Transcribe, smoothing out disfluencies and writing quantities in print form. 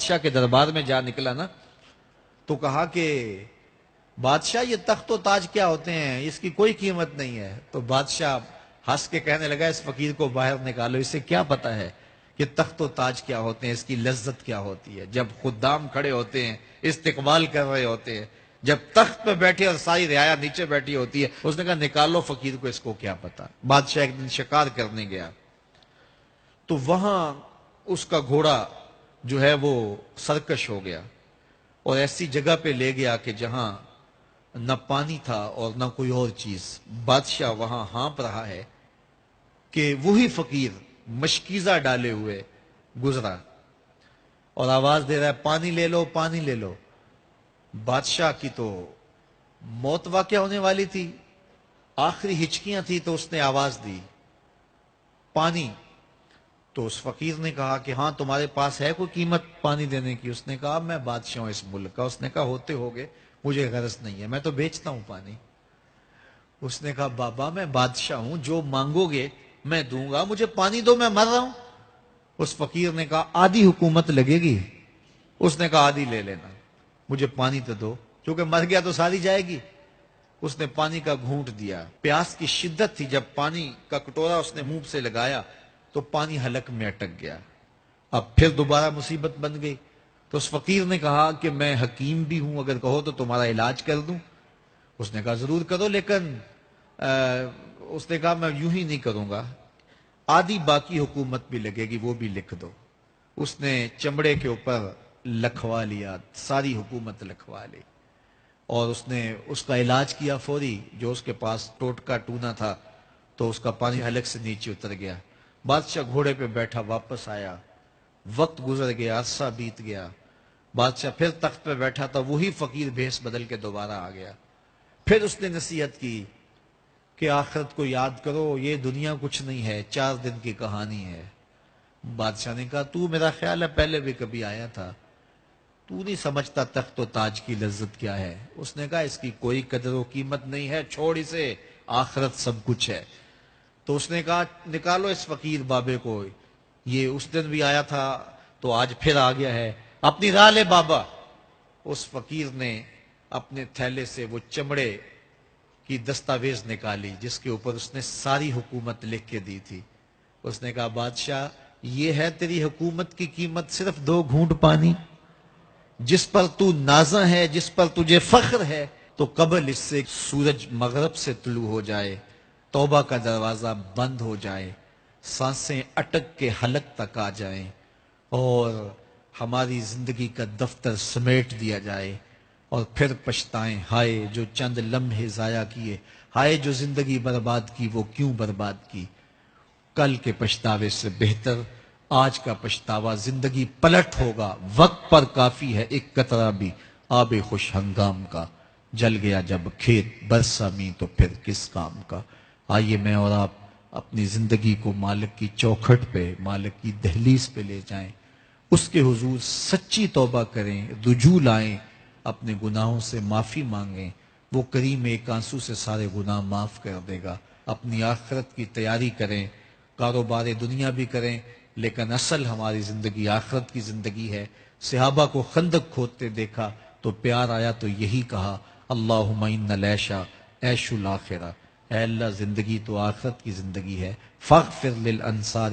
بادشاہ کے دربار میں جا نکلا نا تو کہا کہ بادشاہ یہ تخت و تاج کیا ہوتے ہیں، اس کی کوئی قیمت نہیں ہے۔ تو بادشاہ ہنس کے کہنے لگا اس فقیر کو باہر نکالو، اسے کیا پتا ہے کہ تخت و تاج کیا ہوتے ہیں، اس کی لذت کیا ہوتی ہے۔ جب خدام کھڑے ہوتے ہیں، استقبال کر رہے ہوتے ہیں، جب تخت پہ بیٹھے اور ساری رعایا نیچے بیٹھی ہوتی ہے، اس نے کہا نکالو فقیر کو، اس کو کیا پتا۔ بادشاہ ایک دن شکار کرنے گیا تو وہاں اس کا گھوڑا جو ہے وہ سرکش ہو گیا اور ایسی جگہ پہ لے گیا کہ جہاں نہ پانی تھا اور نہ کوئی اور چیز۔ بادشاہ وہاں ہانپ رہا ہے کہ وہی فقیر مشکیزہ ڈالے ہوئے گزرا اور آواز دے رہا ہے پانی لے لو، پانی لے لو۔ بادشاہ کی تو موت واقع ہونے والی تھی، آخری ہچکیاں تھی، تو اس نے آواز دی پانی۔ تو اس فقیر نے کہا کہ ہاں تمہارے پاس ہے کوئی قیمت پانی دینے کی؟ اس نے کہا میں بادشاہ ہوں اس ملک کا۔ اس نے کہا ہوتے ہوگے، مجھے غرض نہیں ہے، میں تو بیچتا ہوں پانی۔ اس نے کہا بابا میں بادشاہ ہوں، جو مانگو گے میں دوں گا، مجھے پانی دو، میں مر رہا ہوں۔ اس فقیر نے کہا آدھی حکومت لگے گی۔ اس نے کہا آدھی لے لینا، مجھے پانی تو دو، کیونکہ مر گیا تو ساری جائے گی۔ اس نے پانی کا گھونٹ دیا، پیاس کی شدت تھی، جب پانی کا کٹورا اس نے منہ سے لگایا تو پانی حلق میں اٹک گیا۔ اب پھر دوبارہ مصیبت بن گئی تو اس فقیر نے کہا کہ میں حکیم بھی ہوں، اگر کہو تو تمہارا علاج کر دوں۔ اس نے کہا ضرور کرو، لیکن اس نے کہا میں یوں ہی نہیں کروں گا، آدھی باقی حکومت بھی لگے گی، وہ بھی لکھ دو۔ اس نے چمڑے کے اوپر لکھوا لیا، ساری حکومت لکھوا لی اور اس نے اس کا علاج کیا فوری۔ جو اس کے پاس ٹوٹکا ٹونا تھا تو اس کا پانی حلق سے نیچے اتر گیا۔ بادشاہ گھوڑے پہ بیٹھا واپس آیا، وقت گزر گیا، عرصہ بیت گیا، بادشاہ پھر تخت پہ بیٹھا تھا، وہی فقیر بھیس بدل کے دوبارہ آ گیا۔ پھر اس نے نصیحت کی کہ آخرت کو یاد کرو، یہ دنیا کچھ نہیں ہے، 4 دن کی کہانی ہے۔ بادشاہ نے کہا تو میرا خیال ہے پہلے بھی کبھی آیا تھا، تو نہیں سمجھتا تخت و تاج کی لذت کیا ہے۔ اس نے کہا اس کی کوئی قدر و قیمت نہیں ہے، چھوڑ اسے، آخرت سب کچھ ہے۔ تو اس نے کہا نکالو اس فقیر بابے کو، یہ اس دن بھی آیا تھا تو آج پھر آ گیا ہے، اپنی راہ لے بابا۔ اس فقیر نے اپنے تھیلے سے وہ چمڑے کی دستاویز نکالی جس کے اوپر اس نے ساری حکومت لکھ کے دی تھی۔ اس نے کہا بادشاہ یہ ہے تیری حکومت کی قیمت، صرف 2 گھونٹ پانی، جس پر تو نازاں ہے، جس پر تجھے فخر ہے، تو قبل اس سے سورج مغرب سے طلوع ہو جائے، توبہ کا دروازہ بند ہو جائے، سانسیں اٹک کے حلق تک آ جائیں اور ہماری زندگی کا دفتر سمیٹ دیا جائے، اور پھر پچھتائیں ہائے جو چند لمحے ضائع کیے، ہائے جو زندگی برباد کی وہ کیوں برباد کی۔ کل کے پچھتاوے سے بہتر آج کا پچھتاوا، زندگی پلٹ ہوگا، وقت پر کافی ہے ایک قطرہ بھی آب خوش ہنگام کا، جل گیا جب کھیت برسا می تو پھر کس کام کا۔ آئیے میں اور آپ اپنی زندگی کو مالک کی چوکھٹ پہ، مالک کی دہلیز پہ لے جائیں، اس کے حضور سچی توبہ کریں، رجوع لائیں، اپنے گناہوں سے معافی مانگیں، وہ کریم ایک آنسو سے سارے گناہ معاف کر دے گا۔ اپنی آخرت کی تیاری کریں، کاروبار دنیا بھی کریں، لیکن اصل ہماری زندگی آخرت کی زندگی ہے۔ صحابہ کو خندق کھودتے دیکھا تو پیار آیا تو یہی کہا اللہم ان العیش عیش الاخرہ، اے اللہ زندگی تو آخرت کی زندگی ہے، فاغفر للانصار